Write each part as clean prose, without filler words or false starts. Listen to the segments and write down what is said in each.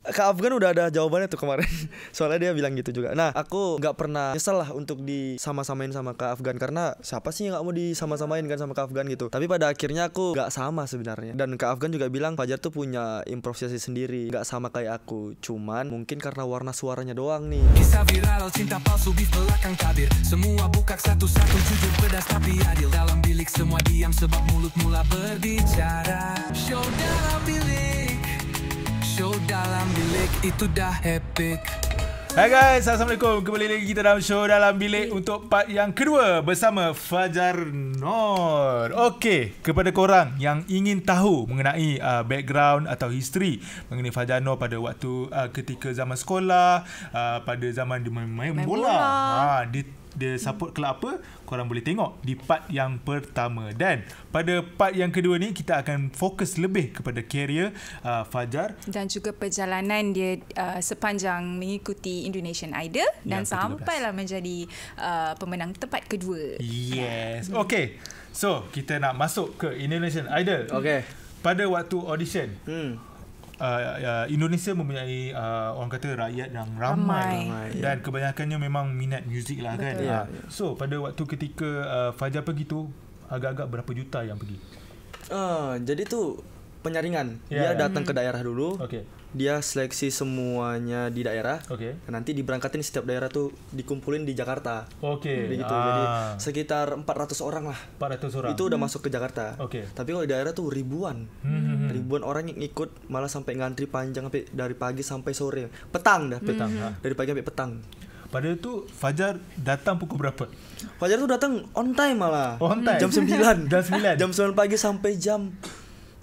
Kak Afgan udah ada jawabannya tuh kemarin. Soalnya dia bilang gitu juga. Nah, aku nggak pernah nyesel lah untuk disama-samain sama Kak Afgan, karena siapa sih yang nggak mau disama-samain kan sama Kak Afgan gitu. Tapi pada akhirnya aku nggak sama sebenarnya. Dan Kak Afgan juga bilang Fajar tuh punya improvisasi sendiri, nggak sama kayak aku. Cuman mungkin karena warna suaranya doang nih. Kisah viral cinta palsu di belakang tabir. Semua buka satu-satu, jujur pedas tapi adil. Dalam bilik semua diam sebab mulut mula berbicara. Show dalam bilik, show dalam bilik itu dah epic. Hai guys, Assalamualaikum. Kembali lagi kita dalam show Dalam Bilik untuk part yang kedua bersama Fajar Nor. Okey, kepada korang yang ingin tahu mengenai background atau history mengenai Fajar Nor pada waktu ketika zaman sekolah, pada zaman dia main bola. Dia support kelab apa, korang boleh tengok di part yang pertama. Dan pada part yang kedua ni kita akan fokus lebih kepada career Fajar dan juga perjalanan dia sepanjang mengikuti Indonesian Idol dan sampailah menjadi pemenang tempat kedua. Yes. Okay, so kita nak masuk ke Indonesian Idol. Okay. Pada waktu audition, Indonesia mempunyai orang kata rakyat yang ramai. Dan kebanyakannya memang minat muzik lah. Betul. Kan. So pada waktu ketika Fajar pergi tu, agak-agak berapa juta yang pergi? Jadi tu penyaringan. Dia datang ke daerah dulu. Okay. Dia seleksi semuanya di daerah. Okay. Nanti diberangkatin setiap daerah tuh dikumpulin di Jakarta. Okay. Begitu. Jadi sekitar 400 orang lah. 400 orang. Itu udah masuk ke Jakarta. Okay. Tapi kalau di daerah tuh ribuan. Ribuan orang yang ikut, malah sampai ngantri panjang sampai dari pagi sampai sore. Petang dah. Dari pagi sampai petang. Pada tu Fajar datang pukul berapa? Fajar tuh datang on time malah. On time. Jam 9. Jam 9. Jam 9 pagi sampai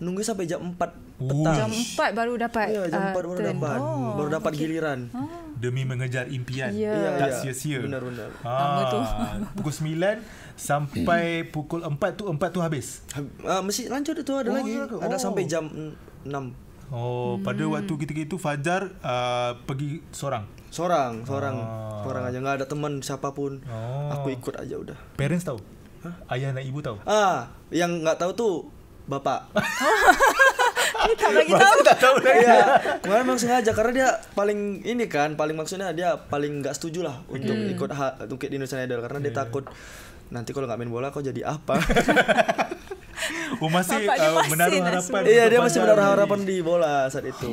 nunggu sampai jam 4 petang. Jam 4 baru dapat. Iya, jam 4 baru dapat. Baru dapat giliran. Demi mengejar impian. Tak sia-sia. Benar-benar. Lama tu. Pukul 9 sampai pukul 4 tu habis. Mesti lanjut itu ada lagi. Ada sampai jam 6. Pada waktu ketika itu Fajar pergi seorang aja, nggak ada teman siapapun. Aku ikut aja udah. Parents tahu? Ayah dan ibu tahu? Yang nggak tahu tuh bapak. Dia tak bagi tahu. Tak tahu lagi. Iya, kemarin memang sengaja karena dia paling maksudnya dia paling nggak setuju lah untuk ikut di Indonesian Idol karena dia takut nanti kalau nggak main bola kau jadi apa. Masih menaruh harapan. Iya, dia masih menaruh harapan di bola saat itu.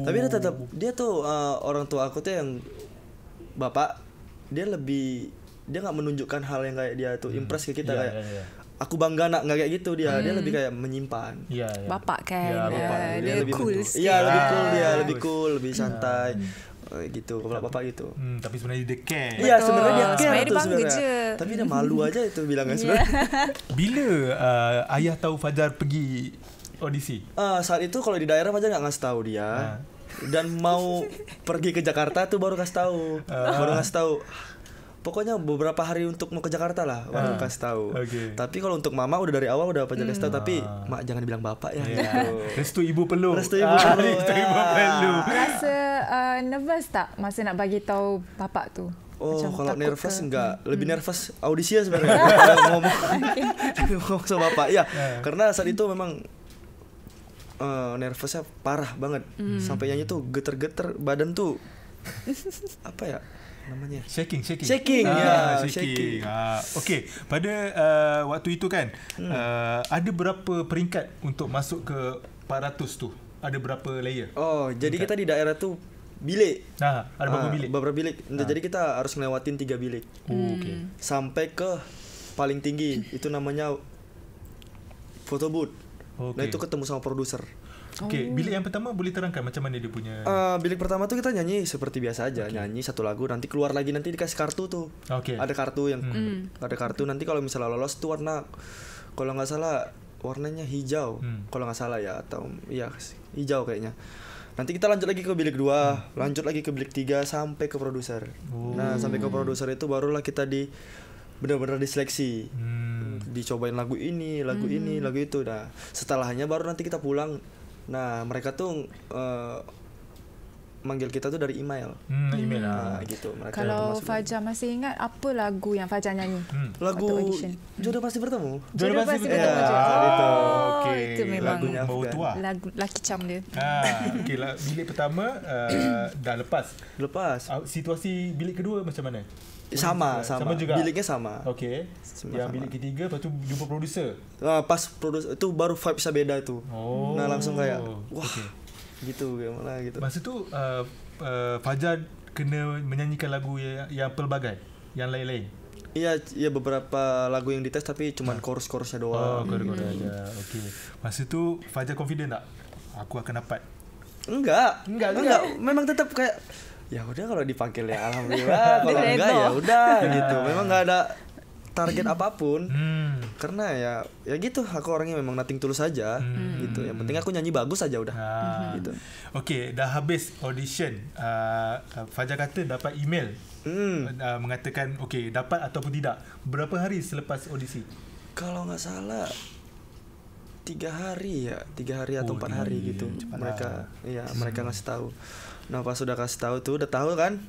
Tapi dia tuh orang tua aku tuh yang bapak, dia nggak menunjukkan hal yang kayak dia tuh impress ke kita kayak aku bangga nak, nggak kayak gitu dia lebih kayak menyimpan. Bapak kan. Dia lebih cool. Lebih cool, lebih santai. Gitu, kalau bapak gitu. Tapi sebenarnya dia care. Iya, sebenarnya dia care tuh sebenarnya. Tapi dia malu aja itu bilangnya sebenarnya. Bila ayah tahu Fajar pergi audisi? Saat itu kalau di daerah Fajar nggak ngasih tahu dia. Dan mau pergi ke Jakarta tuh baru kasih tahu. Pokoknya beberapa hari untuk mau ke Jakarta lah baru kasih tahu. Tapi kalau untuk mama udah dari awal udah Fajar kasih tahu, tapi mak jangan bilang bapak ya. Gitu. Restu ibu perlu. Restu ibu perlu. Rasa nervous tak masa nak bagi tahu bapak tu? Kalau nervous enggak, lebih nervous audisinya sebenarnya. ngomong sama bapak. Karena saat itu memang nervousnya parah banget. Sampai nyanyi tuh geter-geter badan tuh. Apa ya namanya? Shaking. Shaking. Okey, pada waktu itu kan ada berapa peringkat untuk masuk ke 400 tu? Ada berapa layer? Jadi kita di daerah tuh bilik. Ada berapa bilik? Beberapa bilik. Jadi kita harus ngelewatin 3 bilik. Sampai ke paling tinggi itu namanya photo booth. Nah itu ketemu sama produser. Bilik yang pertama boleh terangkan macam mana dia punya? Bilik pertama tuh kita nyanyi seperti biasa aja, nyanyi satu lagu, nanti keluar lagi, nanti dikasih kartu tuh. Ada kartu yang ada kartu, nanti kalau misalnya lolos tuh warna, kalau nggak salah warnanya hijau, kalau nggak salah ya, atau iya hijau kayaknya. Nanti kita lanjut lagi ke bilik 2, lanjut lagi ke bilik 3 sampai ke produser. Nah sampai ke produser itu barulah kita benar-benar diseleksi, dicobain lagu ini, lagu itu. Nah setelahnya baru nanti kita pulang. Nah mereka tuh manggil kita tuh dari email. Email lah. Gitu. Kalau Fajar masih ingat apa lagu yang Fajar nyanyi? Lagu Jodoh Pasti Bertemu. Jodoh Pasti Bertemu. Itu. Okey. Itu memang lagunya Bau tua. lagu Lucky Charm dia. Okey lah. Bilik pertama dah lepas. Situasi bilik kedua macam mana? Sama juga. Biliknya sama. Okey. Yang bilik ketiga lepas tu jumpa producer. Pas producer itu baru vibes beda tu. Nah langsung kayak wah. Gitu gimana gitu. Masa tu Fajar kena menyanyikan lagu yang pelbagai, yang lain-lain. Iya beberapa lagu yang dites tapi cuman chorus-chorusnya doang. Chorus aja. Okey. Masa tu Fajar confident tak? Aku akan dapat. Enggak. Memang tetap kayak ya udah kalau dipanggil ya alhamdulillah, kalau enggak ya udah gitu. Memang enggak ada target apapun. Karena ya gitu, aku orangnya memang nothing tulus saja gitu. Yang penting aku nyanyi bagus aja udah. Gitu. Okey, dah habis audition. Fajar kata dapat email mengatakan okey dapat ataupun tidak. Berapa hari selepas audisi? Kalau enggak salah 3 hari atau 4 hari gitu. Mereka ngasih tahu. Nah, pas sudah kasih tahu tuh udah tahu kan?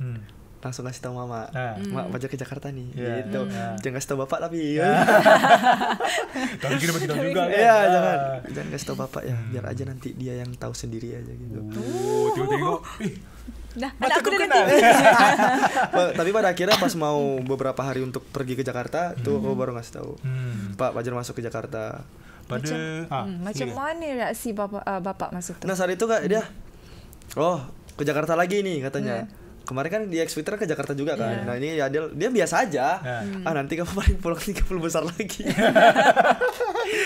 Langsung kasih tahu mama. Mak Fajar ke Jakarta nih. Gitu. Jangan kasih tahu bapak tapi. Tapi kena bagi tahu juga kan. Iya, jangan kasih tahu bapak ya. Biar aja nanti dia yang tahu sendiri aja gitu. Tengok. Dah, anak aku dah kenal. Tapi pada akhirnya pas mau beberapa hari untuk pergi ke Jakarta, tuh aku baru ngasih tahu. Pak Fajar masuk ke Jakarta. Macam mana reaksi bapak masuk tu? Nah, saat itu Kak dia ke Jakarta lagi nih katanya. Kemarin kan di X-Twitter ke Jakarta juga kan. Nah ini ya dia biasa aja. Nanti kamu paling pulang 30 besar lagi.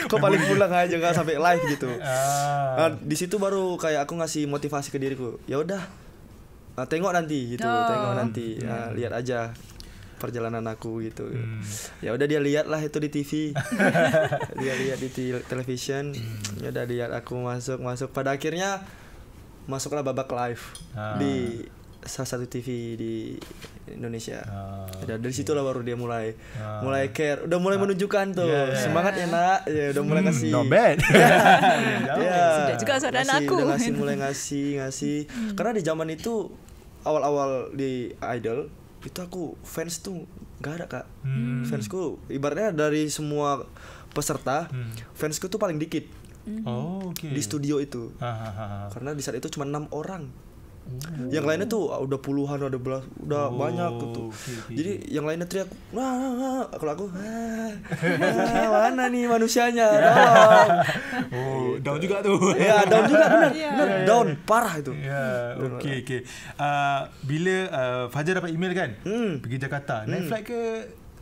Kok paling pulang aja nggak sampai live gitu. Nah, di situ baru kayak aku ngasih motivasi ke diriku. Ya udah, tengok nanti gitu. Tengok nanti. Lihat aja perjalanan aku gitu. Ya udah dia lihat lah itu di TV. Dia lihat di television. Ya udah lihat aku masuk. Pada akhirnya masuklah babak live di salah satu TV di Indonesia. Dari situlah baru dia mulai care, udah mulai menunjukkan tuh semangat ya nak, ya udah mulai ngasih. Not bad. Sudah juga saudara aku. Udah mulai ngasih. Karena di zaman itu awal-awal di Idol itu aku fans tuh nggak ada Kak. Fansku ibaratnya dari semua peserta, fansku tuh paling dikit. Di studio itu. Karena di saat itu cuma 6 orang. Yang lainnya tuh udah puluhan, udah banyak gitu. Jadi yang lainnya teriak, kalau aku mana nih manusianya? Down juga tuh. Ya, down juga benar. Down parah itu. Okey. Bila Fajar dapat email kan, pergi Jakarta, naik flight ke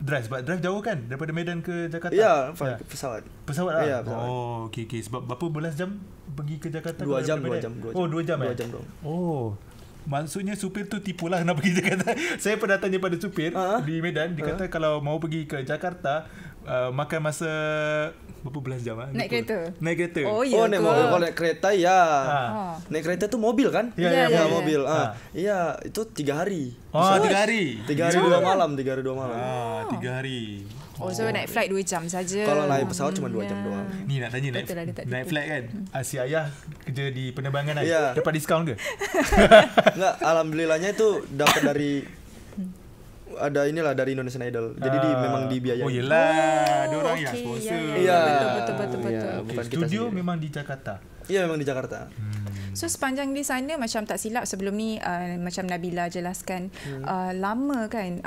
drive? Sebab drive jauh kan daripada Medan ke Jakarta. Ya, pesawat lah. Ya, pesawat. Okey. Sebab berapa belas jam pergi ke Jakarta? 2 jam. 2 jam. 2 jam dong. Maksudnya supir tu tipulah nak pergi Jakarta. Saya pernah tanya pada supir di Medan, dia kata kalau mau pergi ke Jakarta makan masa berapa belas jam Naik kereta. Naik kereta ya. Naik kereta tu mobil kan? Ya, mobil. Iya, itu 3 hari. 3 hari. 3 hari 2 malam. 3 hari. So naik flight 2 jam saja. Kalau naik pesawat cuma 2 jam doang. Ni nak tanya naik flight kan. Si ayah kerja di penerbangan kan. Dapat diskaun ke? Enggak, alhamdulillahnya itu dapat dari ada inilah dari Indonesian Idol. Jadi memang dibiayai. Yelah, diorang yang sponsor. Iya. Betul. Bukan studio kita memang di Jakarta. Iya, memang di Jakarta. So sepanjang di sana, macam tak silap sebelum ni macam Nabila jelaskan, lama kan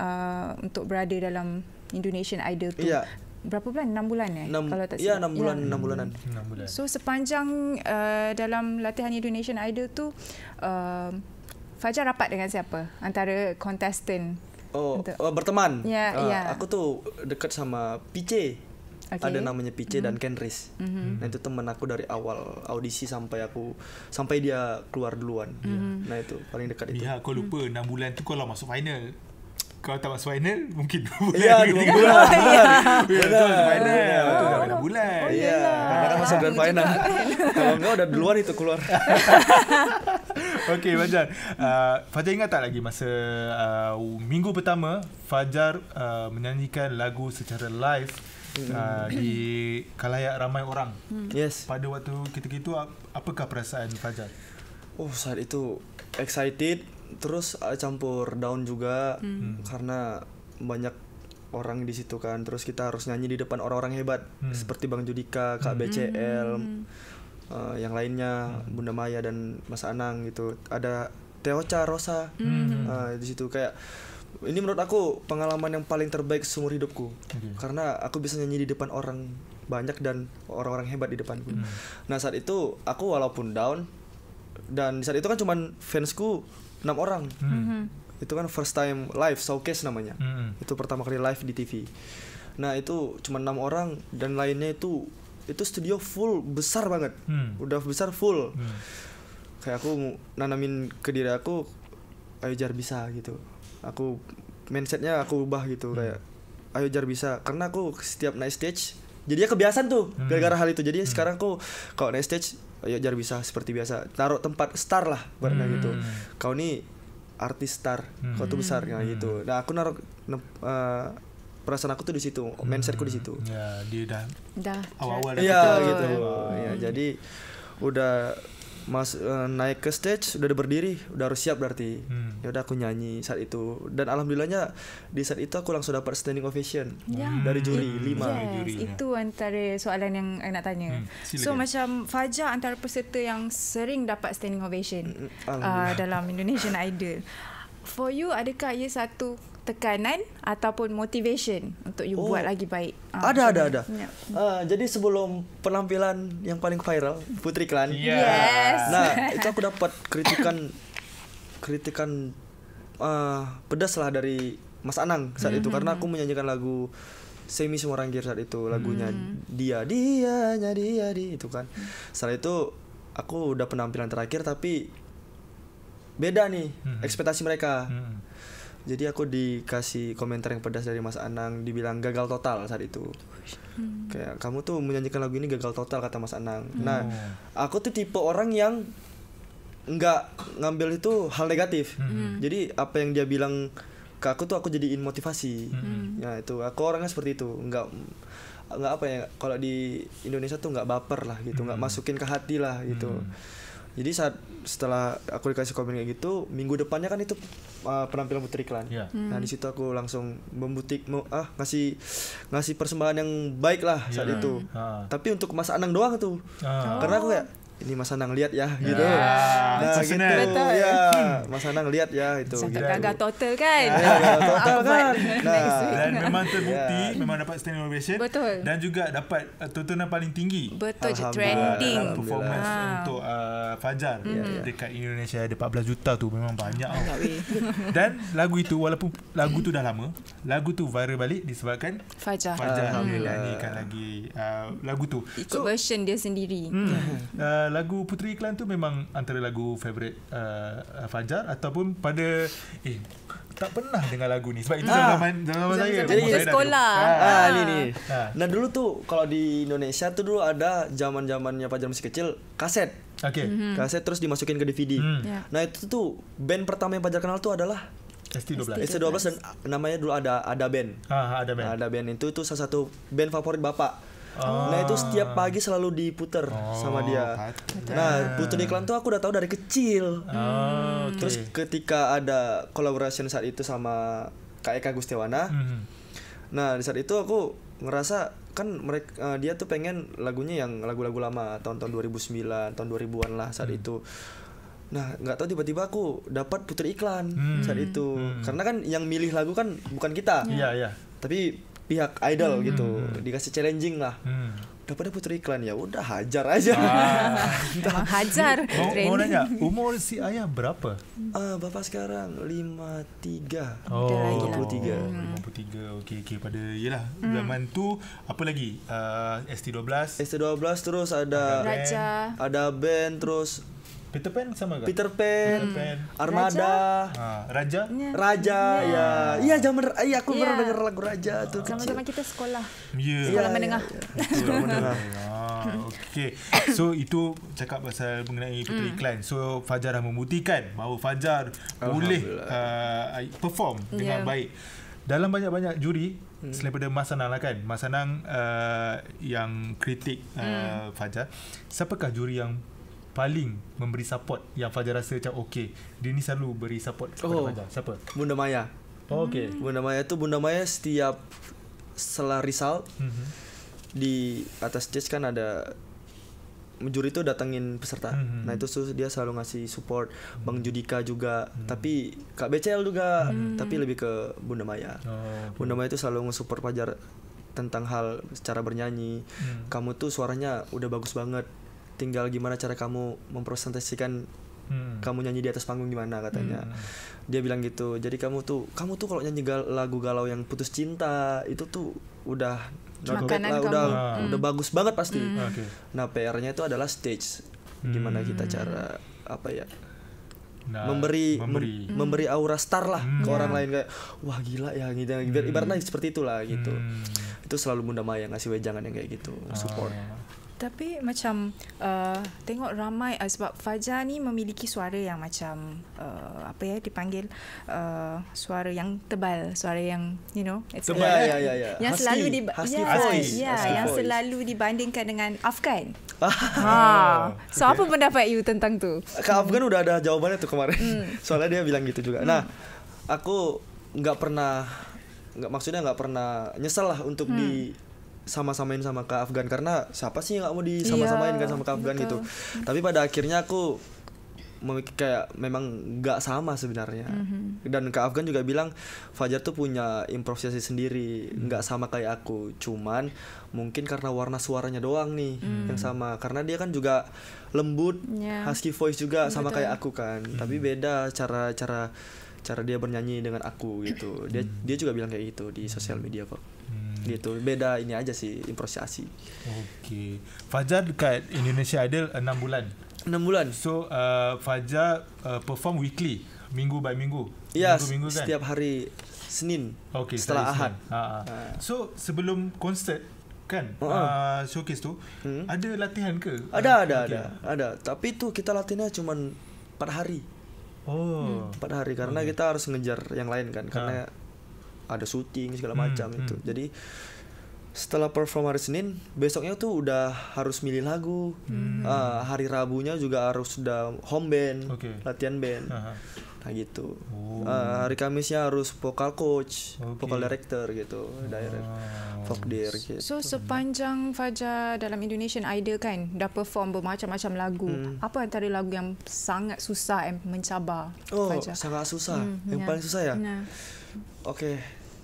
untuk berada dalam Indonesian Idol tu. Iya. Berapa bulan? 6 bulan kalau tak silap. 6 bulan. 6 bulanan. So sepanjang dalam latihan Indonesian Idol tu, Fajar rapat dengan siapa antara kontestan? Berteman. Ya. Aku tuh dekat sama Pice. Ada namanya Pice dan Kenris. Nah itu teman aku dari awal audisi sampai dia keluar duluan. Nah itu paling dekat itu. Ya, kau lupa 6 bulan tu kalau masuk final. Kalau tak masuk final mungkin 2 bulan. Iya, 2 bulan. Betul, final. Betul dah 6 bulan. Iya, karena kan masuk grand final. Kalau enggak udah duluan itu keluar. Okey, Fajar. Fajar ingat tak lagi masa minggu pertama Fajar menyanyikan lagu secara live di khalayak ramai orang. Yes. Pada waktu ketika itu apakah perasaan Fajar? Saat itu excited, terus campur down juga karena banyak orang di situ kan. Terus kita harus nyanyi di depan orang-orang hebat seperti Bang Judika, Kak BCL, yang lainnya, Bunda Maya dan Mas Anang gitu. Ada Teocha, Rosa di situ. Kayak ini menurut aku pengalaman yang paling terbaik seumur hidupku. Karena aku bisa nyanyi di depan orang banyak dan orang-orang hebat di depanku. Nah saat itu aku walaupun down, dan saat itu kan cuman fansku 6 orang. Itu kan first time live showcase namanya. Itu pertama kali live di TV. Nah itu cuma 6 orang dan lainnya itu studio full, besar banget. Udah besar full. Kayak aku nanamin ke diri aku, ayo Jar bisa gitu. Aku mindsetnya aku ubah gitu, kayak ayo Jar bisa. Karena aku setiap naik stage jadinya kebiasaan tuh gara-gara hal itu. Jadi sekarang aku kalau naik stage, ayo Jar bisa seperti biasa. Taruh tempat star lah buatnya gitu. Kau nih artis star, kau tuh besar kayak gitu. Nah aku naruh perasaan aku tuh di situ, mindsetku di situ. Ya, dia dah awal-awal dah. Iya gitu. Ya, jadi udah naik ke stage, udah berdiri, udah harus siap berarti. Ya udah aku nyanyi saat itu, dan alhamdulillahnya di saat itu aku langsung dapat standing ovation dari juri 5. Itu antara soalan yang nak tanya. So macam Fajar antara peserta yang sering dapat standing ovation dalam Indonesian Idol. For you, adakah ia satu tekanan ataupun motivation untuk you buat lagi baik? Ada. Jadi sebelum penampilan yang paling viral, Putri Klan. Yes. Nah, itu aku dapat kritikan pedas lah dari Mas Anang saat itu, karena aku menyanyikan lagu Semi Semua Ranggir saat itu, lagunya dia itu kan. Setelah itu aku udah penampilan terakhir, tapi beda nih ekspektasi mereka. Jadi aku dikasih komentar yang pedas dari Mas Anang, dibilang gagal total saat itu. Kayak kamu tuh menyanyikan lagu ini gagal total, kata Mas Anang. Nah, aku tuh tipe orang yang nggak ngambil itu hal negatif. Jadi apa yang dia bilang ke aku tuh aku jadiin motivasi. Ya itu, aku orangnya seperti itu. Nggak apa ya, kalau di Indonesia tuh nggak baper lah gitu, nggak masukin ke hati lah gitu. Jadi setelah aku dikasih komen kayak gitu, minggu depannya kan itu penampilan Putri Klan. Nah di situ aku langsung ngasih persembahan yang baik lah saat itu. Tapi untuk Mas Anang doang tuh. Karena aku kayak, ini Mas Anang lihat ya gitu. Nah gitu ya, Mas Anang lihat ya itu. Gagal total kan. Gagal total kan. Dan memang terbukti, memang dapat standing ovation. Betul. Dan juga dapat tontonan paling tinggi. Betul, trending. Performance untuk Fajar dekat Indonesia ada 14 juta tu, memang banyak. Dan lagu itu, walaupun lagu tu dah lama, lagu tu viral balik disebabkan Fajar dia nyanyikan lagi lagu tu. Ikut version dia sendiri. Lagu Putri Iklan tu memang antara lagu favourite Fajar, ataupun pada tak pernah dengar lagu ni sebab itu zaman saya. Jadi sekolah. Ni. Nah dulu tuh kalau di Indonesia tuh dulu ada zaman-zamannya Fajar masih kecil, kaset. Kaset terus dimasukin ke DVD. Nah itu tuh band pertama yang Fajar kenal tuh adalah ST12 dan namanya dulu ada band. Ada band itu salah satu band favorit Bapak. Nah itu setiap pagi selalu diputer sama dia. Nah Putri Iklan tuh aku udah tahu dari kecil. Terus ketika ada collaboration saat itu sama Kak Eka Gustiwana, nah di saat itu aku ngerasa kan mereka dia tuh pengen lagunya yang lagu-lagu lama tahun-tahun 2009, tahun 2000-an lah saat itu. Nah nggak tahu tiba-tiba aku dapat Putri Iklan saat itu. Karena kan yang milih lagu kan bukan kita, tapi pihak idol gitu, dikasih challenging lah. Dapatnya Putri Iklan, ya udah hajar aja. Hajar. Mau nanya, umur si ayah berapa? Bapak sekarang 53. 53. Okey pada yalah zaman tu apa lagi? ST12 terus ada Raja, ada band, terus Peter Pan sama ke? Peter Pan, Armada, Raja. Iya zaman aku pernah dengar lagu Raja tuh. Zaman-zaman kita sekolah. Sekolah menengah. Sekolah menengah. Okey. So itu cakap pasal mengenai Putri Iklan. So Fajar dah membuktikan bahawa Fajar boleh perform dengan baik. Dalam banyak-banyak juri selain pada Mas Anang lah kan. Mas Anang yang kritik Fajar. Siapakah juri yang paling memberi support yang Fajar rasa macam okay, dia ni selalu beri support kepada Fajar? Siapa? Bunda Maya. Okay. Bunda Maya setiap setelah result di atas stage kan ada juri itu datangin peserta. Nah itu dia selalu ngasih support. Bang Judika juga, tapi Kak BCL juga, tapi lebih ke Bunda Maya. Bunda Maya itu selalu nge-support Fajar tentang hal cara bernyanyi. Kamu tuh suaranya udah bagus banget. Tinggal gimana cara kamu mempresentasikan kamu nyanyi di atas panggung gimana katanya. Dia bilang gitu. Jadi kamu tuh kalau nyanyi lagu galau yang putus cinta itu tuh udah udah bagus banget pasti. Okay. Nah PR-nya itu adalah stage. Gimana kita cara memberi aura star lah ke orang lain, kayak wah gila ya gitu. Ibaratnya seperti itulah gitu. Itu selalu Bunda Maya ngasih wejangan yang kayak gitu, support. Tapi macam tengok ramai sebab Fajar ni memiliki suara yang macam dipanggil suara yang tebal, suara yang tebal, yang husky, selalu yang selalu dibandingkan dengan Afgan. So apa pendapat you tentang tu? Kak Afgan udah ada jawabannya tuh kemarin. Soalnya dia bilang gitu juga. Nah, aku nggak pernah nyesel lah untuk sama-samain sama Kak Afgan, karena siapa sih yang gak mau disama-samain kan sama Kak Afgan gitu. Tapi pada akhirnya aku kayak memang gak sama sebenarnya. Dan Kak Afgan juga bilang Fajar tuh punya improvisasi sendiri, gak sama kayak aku. Cuman mungkin karena warna suaranya doang nih yang sama, karena dia kan juga lembut, husky voice juga sama kayak aku kan. Tapi beda cara dia bernyanyi dengan aku gitu. Dia juga bilang kayak gitu di sosial media kok. Gitu. Beda ini aja sih, improvisasi. Okay. Fajar dekat Indonesia Idol 6 bulan. 6 bulan. So Fajar perform weekly, minggu by minggu. Ya, minggu kan? Setiap hari Senin. Okay, setelah Ahad. So sebelum konsert kan, showcase tu ada latihan ke? Ada. Tapi tu kita latihannya cuma 4 hari. 4 hari karena kita harus ngejar yang lain kan, karena ada syuting segala macam itu. Jadi setelah perform hari Senin, besoknya tuh udah harus milih lagu. Hari Rabunya juga harus udah home band, latihan band. Nah gitu. Hari Kamisnya harus vocal coach, vocal director gitu, folk dir gitu. So sepanjang Fajar dalam Indonesian Idol kan dah perform bermacam-macam lagu. Apa antara lagu yang sangat susah and mencabar Fajar? Sangat susah. Yang paling susah ya? Oke.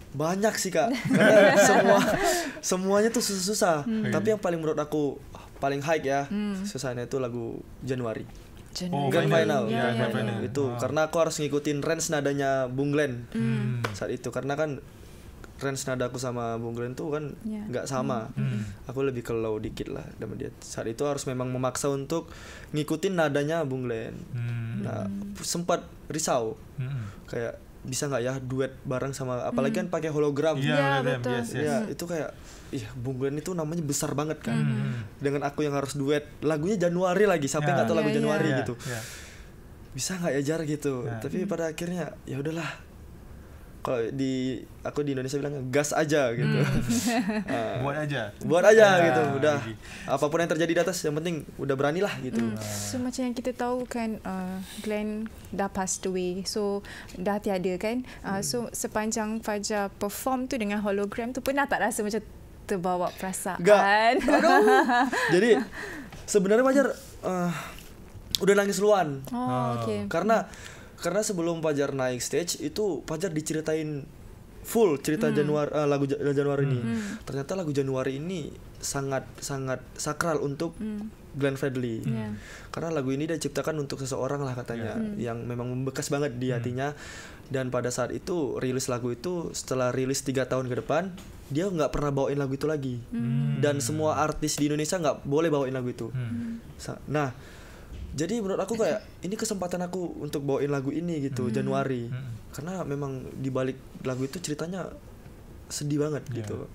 Banyak sih Kak. Karena semuanya tuh susah-susah. Tapi yang paling menurut aku paling high ya, susahnya itu lagu Januari. Grand Final. Itu karena aku harus ngikutin range nadanya Bung Glenn saat itu, karena kan range nada aku sama Bung Glenn tuh kan nggak sama. Aku lebih ke low dikit lah sama dia. Saat itu harus memang memaksa untuk ngikutin nadanya Bung Glenn. Nah, sempat risau. Kayak bisa nggak ya duet bareng sama, apalagi kan pakai hologram. Betul. Ya, itu kayak Bung Glenn itu namanya besar banget kan. Dengan aku yang harus duet lagunya Januari lagi, sampai nggak tahu lagu Januari gitu. Bisa nggak ya Jar gitu. Tapi pada akhirnya ya udahlah. Kalau aku di Indonesia bilang gas aja gitu. Buat aja gitu. Udah apapun yang terjadi di atas, yang penting udah beranilah gitu. So macam yang kita tahu kan, Glenn dah passed away, so dah tiada kan. So sepanjang Fajar perform tu dengan hologram tu, pernah tak rasa macam terbawa perasaan? Enggak. Jadi sebenarnya Fajar udah nangis duluan. Karena sebelum Fajar naik stage itu Fajar diceritain full cerita lagu Januari ini. Ternyata lagu Januari ini sangat sakral untuk Glenn Fredly. Karena lagu ini dia ciptakan untuk seseorang lah katanya, yang memang membekas banget di hatinya. Dan pada saat itu rilis lagu itu, setelah rilis 3 tahun ke depan, dia nggak pernah bawain lagu itu lagi. Dan semua artis di Indonesia nggak boleh bawain lagu itu. Nah, jadi menurut aku kayak ini kesempatan aku untuk bawain lagu ini gitu, Januari. Karena memang di balik lagu itu ceritanya sedih banget gitu.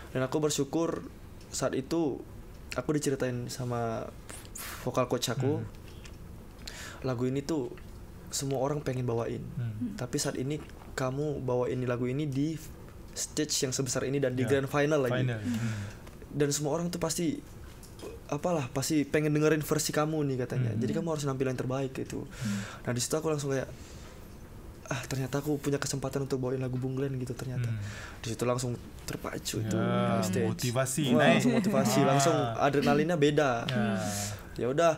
Dan aku bersyukur saat itu aku diceritain sama vocal coach aku, lagu ini tuh semua orang pengen bawain. Tapi saat ini kamu bawain lagu ini di stage yang sebesar ini dan di grand final lagi. Dan semua orang tuh pasti apalah pasti pengen dengerin versi kamu nih katanya. Jadi kamu harus nampil yang terbaik gitu. Nah di situ aku langsung kayak ternyata aku punya kesempatan untuk bawain lagu Bung Glenn gitu ternyata. Di situ langsung terpacu itu motivasi langsung motivasi langsung adrenalinnya beda. Ya udah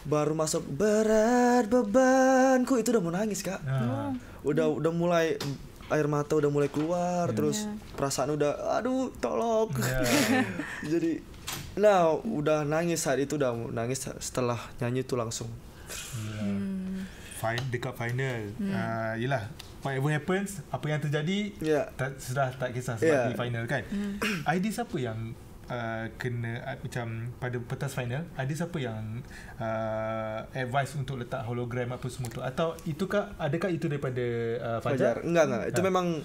baru masuk berat bebanku itu udah mau nangis Kak. Udah mulai air mata udah mulai keluar terus perasaan udah aduh tolong. Jadi udah nangis saat itu, udah nangis setelah nyanyi itu langsung. Dekat final. Yelah, whatever happens, apa yang terjadi sudah tak kisah sebab di final kan. ID siapa yang kena macam pada pentas final, ada siapa yang advice untuk letak hologram apa semua tu, atau adakah itu daripada Fajar? Enggak. Itu memang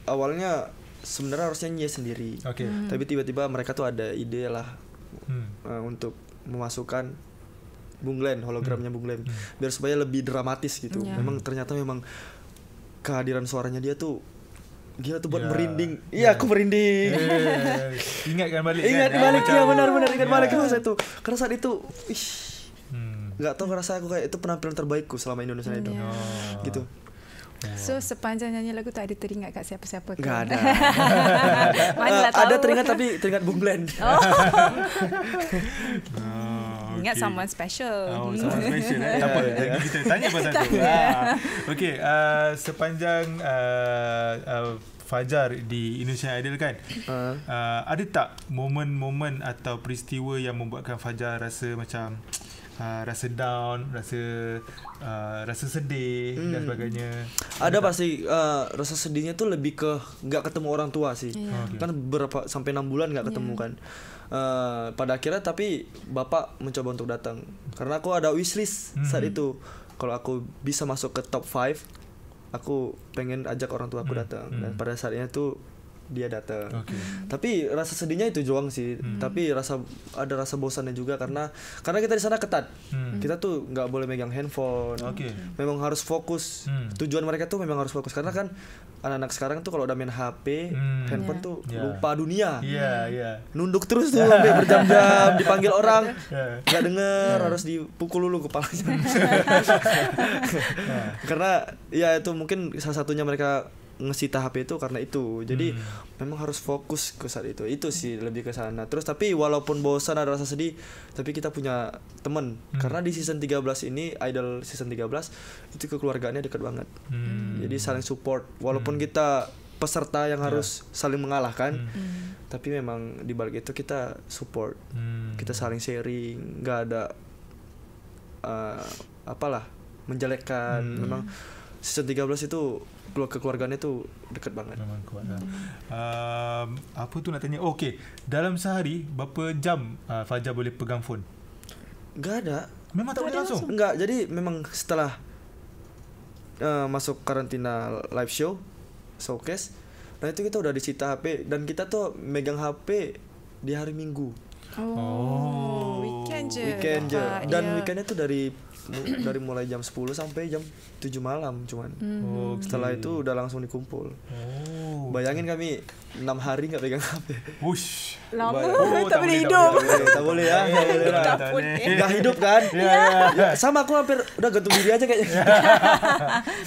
awalnya sebenarnya harusnya nyanyi sendiri. Tapi tiba-tiba mereka tuh ada ide lah untuk memasukkan Bung Glenn, hologramnya Bung Glenn, biar supaya lebih dramatis gitu. Memang ternyata kehadiran suaranya dia tuh buat merinding. Iya, aku merinding. Ingat balik. Ya benar-benar ingat balik masa itu. Karena saat itu nggak tahu, ngerasa aku kayak itu penampilan terbaikku selama Indonesia Idol. Gitu. So sepanjang nyanyi lagu tak ada teringat kat siapa-siapa? Nggak ada. Ada teringat, tapi teringat Bung Glenn. Ingat someone special. Someone special. Tak apa, kita tanya pasal tu. Okay, sepanjang Fajar di Indonesian Idol kan, ada tak momen-momen atau peristiwa yang membuatkan Fajar rasa macam rasa down, rasa sedih dan sebagainya? Ada pasti. Rasa sedihnya tuh lebih ke nggak ketemu orang tua sih. Kan sampai 6 bulan nggak ketemu kan. Pada akhirnya tapi bapak mencoba untuk datang karena aku ada wishlist saat itu. Kalau aku bisa masuk ke top 5, aku pengen ajak orang tua aku datang. Dan pada saatnya tuh dia datang. Tapi rasa sedihnya itu doang sih. Tapi ada rasa bosannya juga karena kita di sana ketat. Kita tuh nggak boleh megang handphone. Memang harus fokus. Tujuan mereka tuh memang harus fokus karena kan anak-anak sekarang tuh kalau udah main HP, handphone tuh lupa dunia. Nunduk terus tuh sampai berjam-jam, dipanggil orang nggak denger, harus dipukul dulu kepalanya. Karena ya itu mungkin salah satunya mereka ngesita HP itu karena itu. Jadi memang harus fokus ke saat itu. Itu sih lebih ke sana. Terus tapi walaupun bosan ada rasa sedih, tapi kita punya teman. Karena di season 13 ini, Idol season 13 itu kekeluargaannya dekat banget. Jadi saling support. Walaupun kita peserta yang harus saling mengalahkan, tapi memang di balik itu kita support. Kita saling sharing, enggak ada menjelekkan. Memang season 13 itu kekeluargaannya tuh dekat banget. Memang kuat lah. Apa tu nak tanya? Okay, dalam sehari berapa jam Fajar boleh pegang phone? Enggak ada. Memang tak boleh langsung? Enggak, jadi memang setelah masuk karantina live show showcase, nah itu kita udah disita HP dan kita tuh megang HP di hari Minggu. Weekend je. Dan weekendnya tuh dari mulai jam 10 sampai jam 7 malam cuman. Setelah itu udah langsung dikumpul. Bayangin kami 6 hari gak pegang HP. Lama. Tak boleh hidup. Tak boleh ya. Gak hidup kan. Sama aku hampir udah gantung diri aja kayaknya.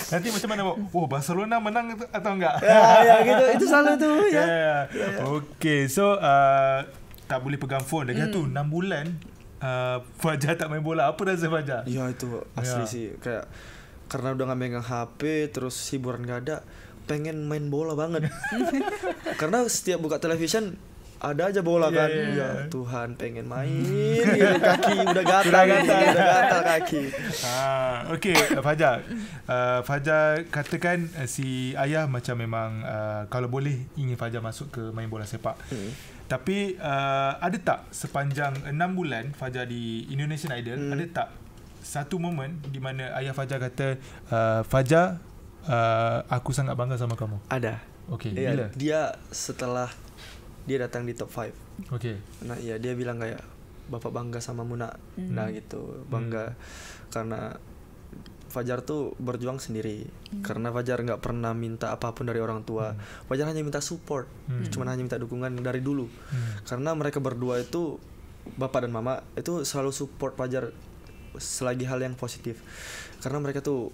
Nanti macam mana? Barcelona menang atau enggak? Ya gitu. Itu selalu tuh ya. Okay, so tak boleh pegang phone. Dah tu 6 bulan Fajar tak main bola. Apa rasa Fajar? Ya itu asli sih. Kayak karena udah gak megang HP, terus hiburan gak ada, pengen main bola banget. Karena setiap buka television ada aja bola kan. Ya Tuhan, pengen main. Kaki udah gatal kaki. Okay, Fajar. Fajar katakan si ayah macam memang kalau boleh ingin Fajar masuk ke main bola sepak. Tapi ada tak sepanjang 6 bulan Fajar di Indonesian Idol, ada tak satu momen di mana ayah Fajar kata, Fajar, aku sangat bangga sama kamu? Ada. Okay, bila? Dia setelah dia datang di top 5. Okay. Nah iya, dia bilang kayak, Bapak bangga sama Muna. Nah gitu, bangga. Karena Fajar tuh berjuang sendiri. Karena Fajar gak pernah minta apapun dari orang tua. Fajar hanya minta support. Cuma hanya minta dukungan dari dulu. Karena mereka berdua itu bapak dan mama itu selalu support Fajar selagi hal yang positif, karena mereka tuh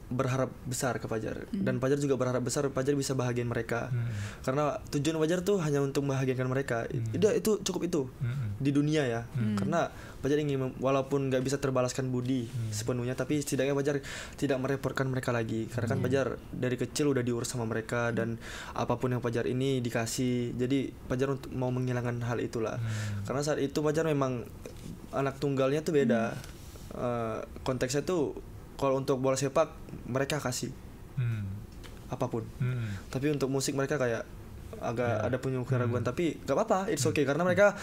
berharap besar ke Fajar dan Fajar juga berharap besar Fajar bisa bahagiain mereka, karena tujuan Fajar tuh hanya untuk membahagiakan mereka. Itu cukup itu di dunia ya, karena Fajar ingin walaupun nggak bisa terbalaskan budi sepenuhnya, tapi setidaknya Fajar tidak merepotkan mereka lagi, karena kan Fajar dari kecil udah diurus sama mereka dan apapun yang Fajar ini dikasih, jadi Fajar untuk mau menghilangkan hal itulah. Karena saat itu Fajar memang anak tunggalnya tuh beda, konteksnya tuh kalau untuk bola sepak mereka kasih apapun, tapi untuk musik mereka kayak agak ada punya keraguan, tapi gak apa-apa, it's okay, karena mereka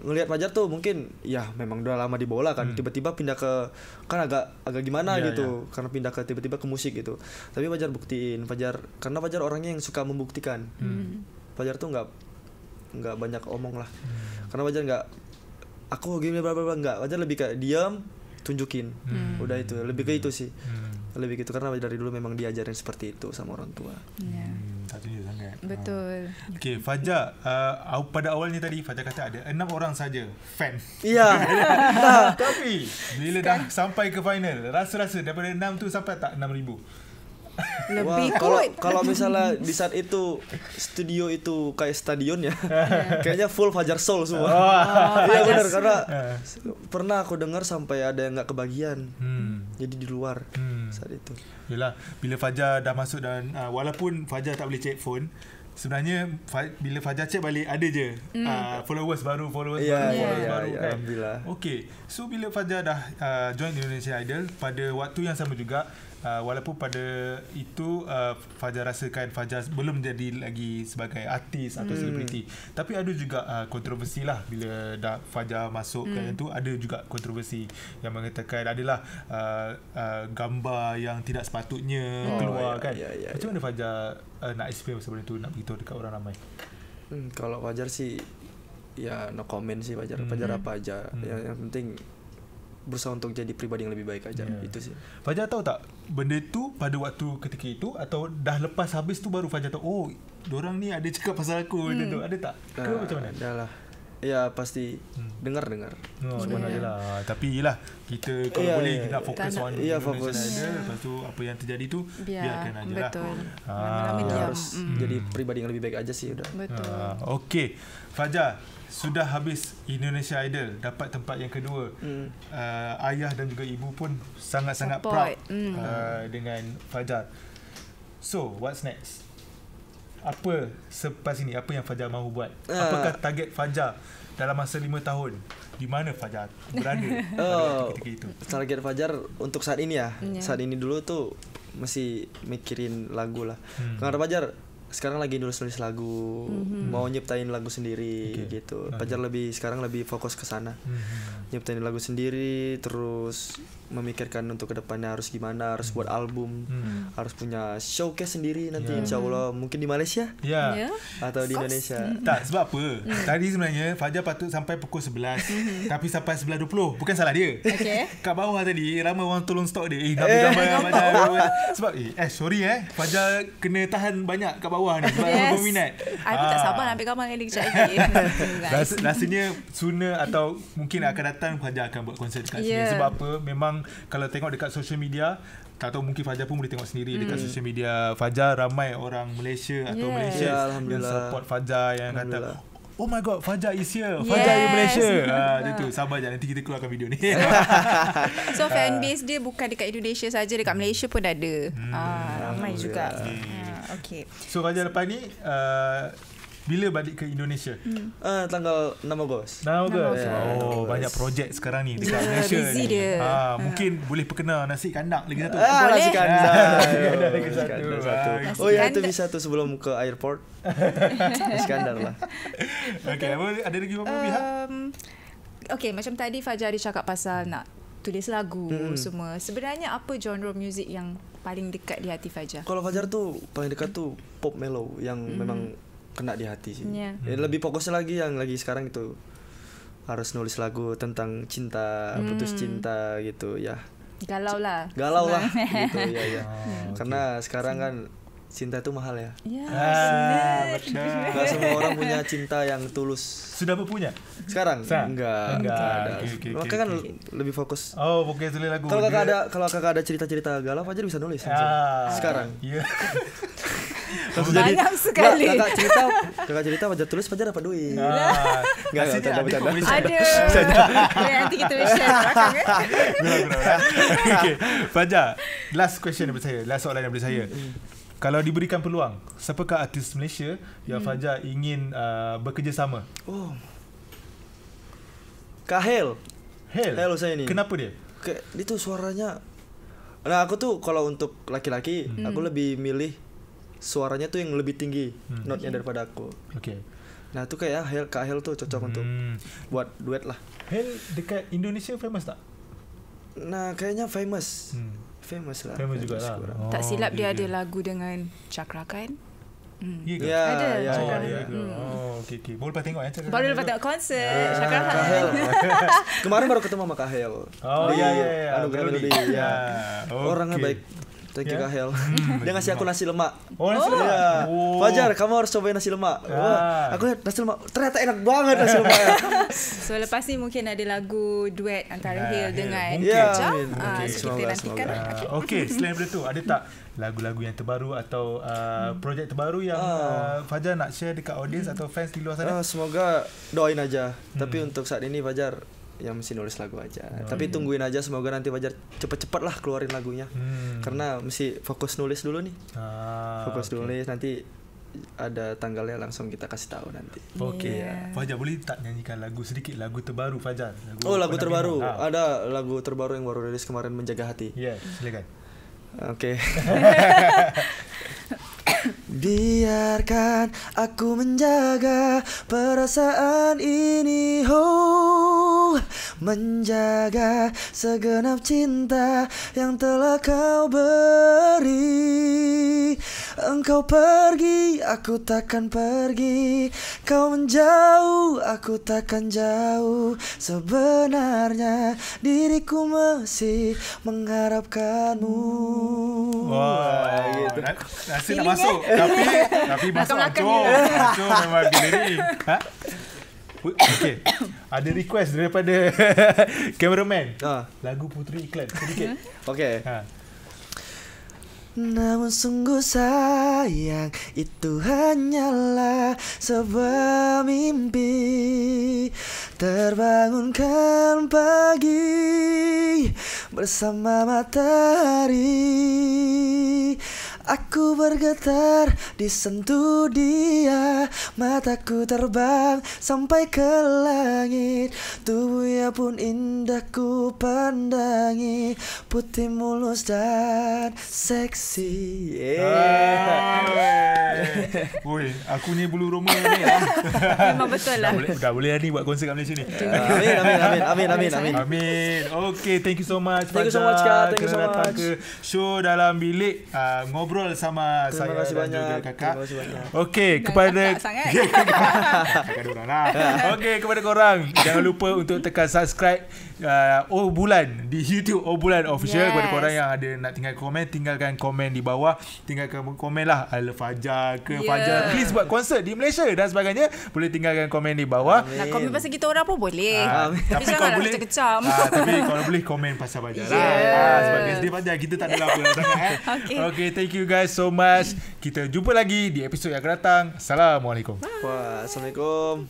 ngelihat Fajar tuh mungkin ya memang udah lama di bola kan, tiba-tiba pindah ke kan agak gimana gitu, karena pindah ke tiba-tiba ke musik gitu. Tapi Fajar buktiin, karena Fajar orangnya yang suka membuktikan. Fajar tuh nggak banyak omong lah, karena Fajar nggak aku gini bla bla bla, nggak. Fajar lebih kayak diam, tunjukin, udah itu, lebih ke itu sih, lebih gitu, karena dari dulu memang diajarin seperti itu sama orang tua. Tak tunjuk sangat. Betul. Okay, Fajar, pada awalnya tadi Fajar kata ada 6 orang saja fan. Iya. Tapi bila dah sampai ke final, rasa-rasa daripada 6 tu sampai tak 6,000? Lebih kalau misalnya di saat itu studio itu kayak stadion ya, kayaknya full Fajar Soul semua. Iya benar, karena pernah aku dengar sampai ada yang nggak kebagian, jadi di luar saat itu. Yelah, bila Fajar dah masuk dan walaupun Fajar tak boleh check phone, sebenarnya bila Fajar check balik ada je followers baru baru. Alhamdulillah. Okay, so bila Fajar dah join Indonesian Idol, pada waktu yang sama juga, walaupun pada itu Fajar rasakan Fajar belum jadi lagi sebagai artis atau selebriti, tapi ada juga kontroversi lah bila dah Fajar masuk ke itu. Ada juga kontroversi yang mengatakan adalah gambar yang tidak sepatutnya keluar kan. Macam mana Fajar nak explain sebelum itu, nak beritahu dekat orang ramai? Kalau Fajar sih ya no comment sih. Fajar apa aja, yang penting berusaha untuk jadi pribadi yang lebih baik aja, itu sih. Fajar tahu tak benda tu pada waktu ketika itu, atau dah lepas habis tu baru Fajar tahu, oh dorang ni ada cakap pasal aku, tu ada tak? Ke macam mana? Dah lah. Ya pasti dengar. Cuma adalah, tapi yelah, kita kalau boleh nak fokus on fokus. Lepas tu apa yang terjadi tu biarkan aja lah. Betul. Harus jadi pribadi yang lebih baik aja sih, udah. Betul. Okey, Fajar, sudah habis Indonesia Idol, dapat tempat yang kedua. Ayah dan juga ibu pun sangat-sangat proud dengan Fajar. So, what's next? Apa selepas ini, apa yang Fajar mahu buat? Apakah target Fajar dalam masa 5 tahun? Di mana Fajar berada pada ketika itu? Target Fajar untuk saat ini ya. Saat ini dulu tuh mesti mikirin lagu lah. Karena Fajar sekarang lagi nulis lagu, mau nyiptain lagu sendiri gitu. Fajar sekarang lebih fokus ke sana. Nyiptain lagu sendiri, terus memikirkan untuk kedepannya harus gimana, harus buat album, harus punya showcase sendiri nanti insyaallah, mungkin di Malaysia atau di Indonesia. Tak, sebab apa? Tadi sebenarnya Fajar patut sampai pukul 11 tapi sampai 11.20, bukan salah dia. Kat bawah tadi ramai orang tolong stok dia. Gambar Fajar. Sebab sorry Fajar kena tahan banyak kat bawah ni sebab ramai peminat. Aku tak sabar nak ambil gambar dengan dia kejap lagi. Rasanya sooner atau mungkin akan datang Fajar akan buat konsert kat sini. Sebab apa? Memang kalau tengok dekat social media, tak tahu mungkin Fajar pun boleh tengok sendiri dekat social media Fajar, ramai orang Malaysia atau Malaysia yang support Fajar, yang kata, oh my god, Fajar is here, Fajar in Malaysia. Itu sabar je, nanti kita keluarkan video ni. So fanbase dia bukan dekat Indonesia saja, dekat Malaysia pun ada. Ramai juga. Okay. So Fajar lepas ni bila balik ke Indonesia? Tanggal 6 Ogos. 6 Ogos. Banyak projek sekarang ni dekat Malaysia. Busy dia. Mungkin boleh perkenal nasi kandang lagi satu. Nasi kandang. Lagi satu. Ya itu bisa tuh sebelum ke airport. Nasi kandang lah. Okay, ada lagi apa pihak? Okay, macam tadi Fajar cakap pasal nak tulis lagu semua. Sebenarnya apa genre muzik yang paling dekat di hati Fajar? Kalau Fajar tuh paling dekat tuh pop mellow yang memang kena di hati sih. Lebih fokusnya lagi yang lagi sekarang itu harus nulis lagu tentang cinta, putus cinta gitu ya. Galau lah gitu ya. Karena sekarang kan cinta itu mahal ya. Betul. Gak semua orang punya cinta yang tulus. Sudah berpunya? Sekarang? Enggak ada. Makanya kan lebih fokus. Oh, fokus tulis lagu. Kalau kakak ada cerita-cerita galau, Fajar bisa nulis. Sekarang. Iya. Banyak sekali. Kakak cerita Fajar tulis, Fajar dapat duit. Enggak bercanda. Ada. Nanti kita share belakang kan. Okay, Fajar, last question daripada saya. Last soalan daripada saya. Kalau diberikan peluang, siapakah artis Malaysia yang Fajar ingin bekerjasama? Kak Hel saya ni. Kenapa dia? Dia tuh suaranya. Nah, aku tuh kalau untuk laki-laki, aku lebih milih suaranya tuh yang lebih tinggi note-nya daripada aku. Okay. Nah, tuh kayak Kak Hel tuh cocok untuk buat duet lah. Hel dekat Indonesia famous tak? Nah, kayaknya famous. Famous lah. Famous juga lah. Tak silap dia ada lagu dengan Chakra kan? Ya, ada. Okay. Baru lepas tengok Chakra. Baru lepas tengok konsert Chakra Kak Hel. Kemarin baru ketemu sama Kak Hel. Orangnya baik. Thank you Kak Hel. Dia ngasih aku nasi lemak. Nasi lemak. Fajar, kamu harus cobain nasi lemak. Aku lihat nasi lemak, ternyata enak banget nasi lemak. So lepas ni mungkin ada lagu duet antara Hel dengan Fajar. So kita nantikan. Okay, selain daripada tu, ada tak lagu-lagu yang terbaru atau projek terbaru yang Fajar nak share dekat audience atau fans di luar sana? Semoga doain aja. Tapi untuk saat ini Fajar yang mesti nulis lagu aja. Tapi tungguin aja, semoga nanti Fajar cepet-cepet lah keluarin lagunya. Karena mesti fokus nulis dulu nih. Fokus nulis, nanti ada tanggalnya langsung kita kasih tahu nanti. Okay. Fajar boleh tak nyanyikan sedikit lagu terbaru Fajar? Lagu terbaru. Ada lagu terbaru yang baru rilis kemarin, Menjaga Hati. Silakan. Okay. Biarkan aku menjaga perasaan ini, menjaga segenap cinta yang telah kau beri. Engkau pergi, aku takkan pergi. Kau menjauh, aku takkan jauh. Sebenarnya diriku masih mengharapkanmu. Wah, gitu. Nasi nak masuk, tapi masuk ancur memang diri. Okay. Ada request daripada cameraman. Lagu Puteri Iklan sedikit. Okay. Namun sungguh sayang, itu hanyalah sebuah mimpi. Terbangunkan pagi bersama matahari. Aku bergetar disentuh dia, mataku terbang sampai ke langit. Tubuhnya pun indah ku pandangi, putih mulus dan seksi. Woi, aku ni bulu roma ni lah. Memang betul lah. Dah boleh ni buat konsert kat Malaysia ni. Amin. Okay, thank you so much. Thank you so much Kak. Thank you so much ke show Dalam Bilik, ngobrol sama saya dan juga kakak. Okey, kepada okey, kepada korang, jangan lupa untuk tekan subscribe Bulan di YouTube Bulan Official. Kepada korang yang ada nak tinggalkan komen di bawah. Tinggalkan komen lah Fajar ke Fajar please buat konsert di Malaysia dan sebagainya. Boleh tinggalkan komen di bawah. Nak komen pasal kita orang pun boleh. Tapi janganlah kecam-kecam. Tapi kalau boleh komen pasal Fajar lah. Sebab dia Fajar kita tak ada apa sangat. Okay, thank you guys so much. Kita jumpa lagi di episod yang akan datang. Assalamualaikum. Assalamualaikum.